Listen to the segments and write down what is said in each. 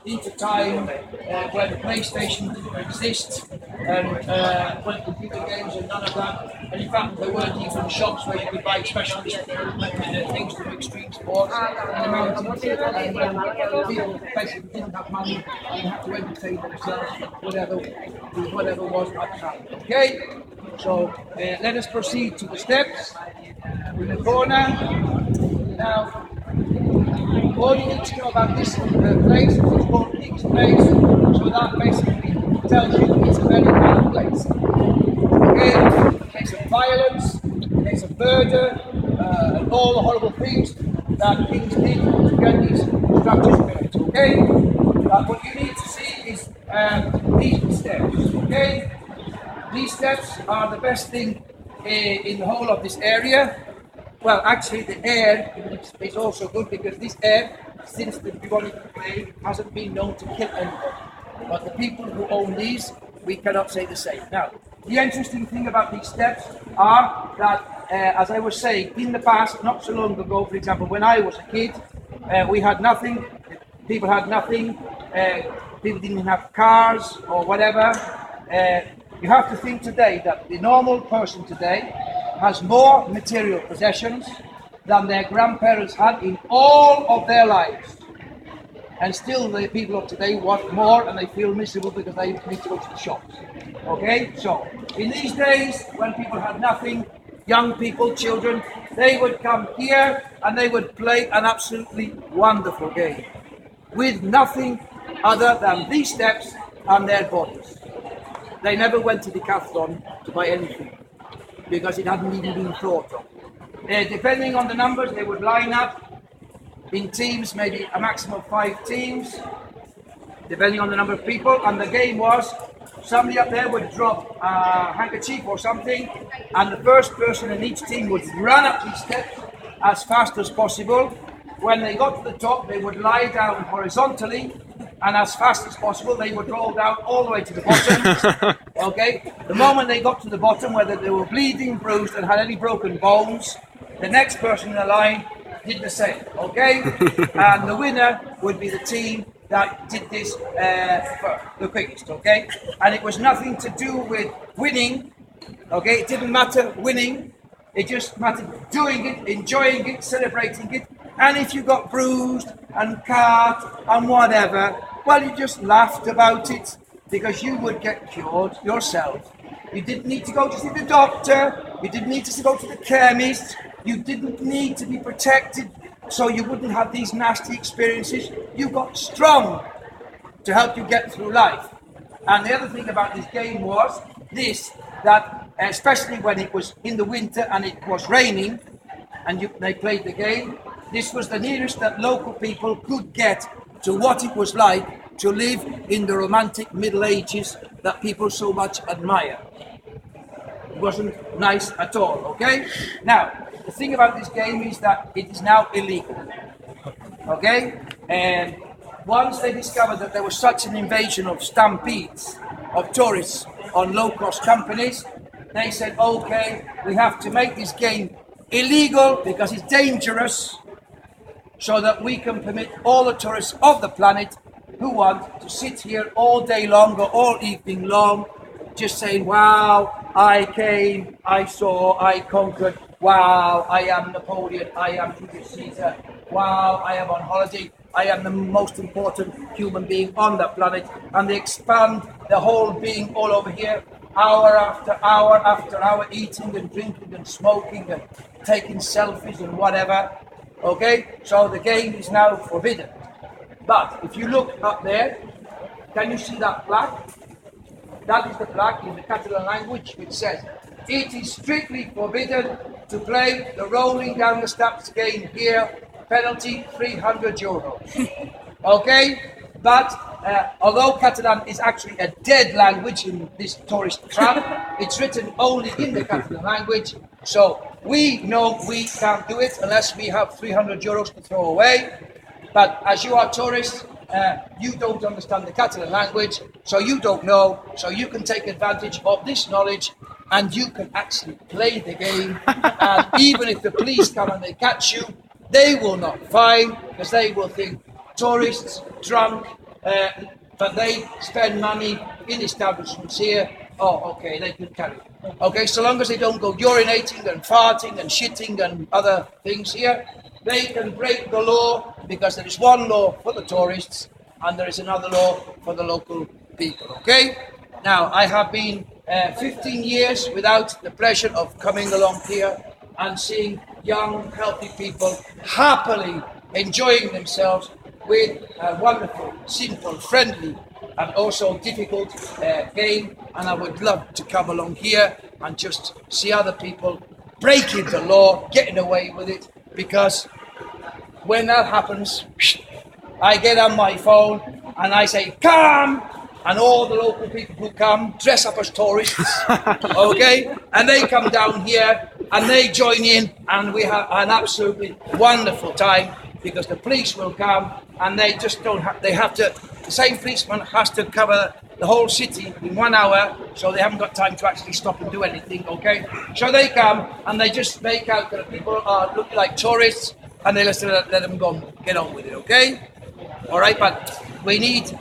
into time when PlayStation didn't exist and when computer games and none of that. And in fact, there weren't even shops where you could buy specialist things from extreme sports in the mountains. And people basically didn't have money and had to entertain themselves, whatever was at hand. Okay? So let us proceed to the steps in the corner. Now, all you need to know about this place is it's called King's Place, so that basically tells you it's a very bad place. Okay, there's a violence, there's a murder, and all the horrible things that kings did to get these structures built. Okay, what you need to see is these steps. Okay, these steps are the best thing in the whole of this area. Well, actually, the air is also good because this air, since the bubonic plague, hasn't been known to kill anyone. But the people who own these, we cannot say the same. Now, the interesting thing about these steps are that, as I was saying, in the past, not so long ago, for example, when I was a kid, we had nothing. People had nothing. People didn't have cars or whatever. You have to think today that the normal person today has more material possessions than their grandparents had in all of their lives. And still the people of today want more and they feel miserable because they need to go to the shops. Okay, so in these days when people had nothing, young people, children, they would come here and they would play an absolutely wonderful game with nothing other than these steps and their bodies. They never went to Decathlon to buy anything, because it hadn't even been thought of. Depending on the numbers, they would line up in teams, maybe a maximum of 5 teams, depending on the number of people. And the game was, somebody up there would drop a handkerchief or something, and the first person in each team would run up these steps as fast as possible. When they got to the top, they would lie down horizontally, and as fast as possible, they would roll down all the way to the bottom. Okay? The moment they got to the bottom, whether they were bleeding, bruised, and had any broken bones, the next person in the line did the same. Okay? And the winner would be the team that did this the quickest. Okay? And it was nothing to do with winning. Okay? It didn't matter winning. It just mattered doing it, enjoying it, celebrating it. And if you got bruised and cut and whatever, well, you just laughed about it because you would get cured yourself. You didn't need to go to see the doctor. You didn't need to go to the chemist. You didn't need to be protected so you wouldn't have these nasty experiences. You got strong to help you get through life. And the other thing about this game was this, that especially when it was in the winter and it was raining and they played the game, this was the nearest that local people could get to what it was like to live in the romantic Middle Ages that people so much admire. It wasn't nice at all, okay? Now, the thing about this game is that it is now illegal, okay? And once they discovered that there was such an invasion of stampedes of tourists on low-cost companies, they said, okay, we have to make this game illegal because it's dangerous, so that we can permit all the tourists of the planet who want to sit here all day long or all evening long, just saying, wow, I came, I saw, I conquered, wow, I am Napoleon, I am Julius Caesar, wow, I am on holiday, I am the most important human being on the planet, and they expand the whole being all over here, hour after hour, eating and drinking and smoking and taking selfies and whatever. Okay, so the game is now forbidden. But if you look up there, can you see that plaque? That is the plaque in the Catalan language which says, it is strictly forbidden to play the rolling down the steps game here, penalty €300. Okay, but although Catalan is actually a dead language in this tourist trap, it's written only in the Catalan language, so we know we can't do it unless we have €300 to throw away. But as you are tourists, you don't understand the Catalan language, so you don't know, so you can take advantage of this knowledge and you can actually play the game. And even if the police come and they catch you, they will not fine, because they will think tourists, drunk, but they spend money in establishments here. Oh, okay, they can carry it. Okay, so long as they don't go urinating and farting and shitting and other things here, they can break the law, because there is one law for the tourists and there is another law for the local people. Okay? Now, I have been 15 years without the pleasure of coming along here and seeing young, healthy people happily enjoying themselves with a wonderful, simple, friendly, and also difficult game. And I would love to come along here and just see other people breaking the law, getting away with it, because when that happens, I get on my phone and I say, come! And all the local people who come dress up as tourists, okay? And they come down here and they join in, and we have an absolutely wonderful time, because the police will come and they just don't have, they have to, the same policeman has to cover the whole city in 1 hour, so they haven't got time to actually stop and do anything, okay? So they come and they just make out that people are looking like tourists, and they let them go and get on with it, okay? All right, but we need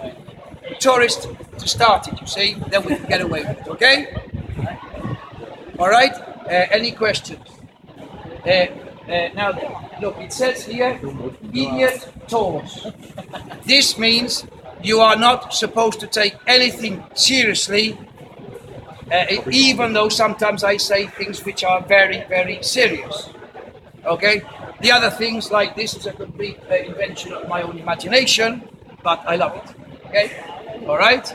tourists to start it, you see, then we can get away with it, okay? All right, any questions? Now, look, it says here, idiot tours. This means you are not supposed to take anything seriously, even though sometimes I say things which are very, very serious. Okay? The other things like this is a complete invention of my own imagination, but I love it. Okay? All right?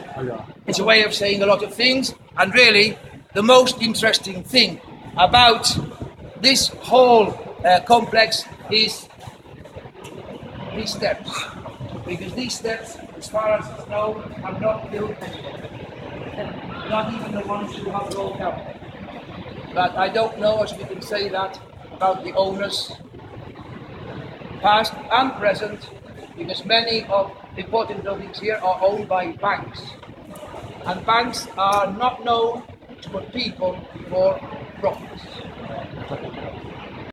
It's a way of saying a lot of things, and really, the most interesting thing about this whole complex is these steps, because these steps, as far as I know, have not built anyone, not even the ones who have rolled out. But I don't know, as we can say that about the owners, past and present, because many of the important buildings here are owned by banks, and banks are not known to put people before profits.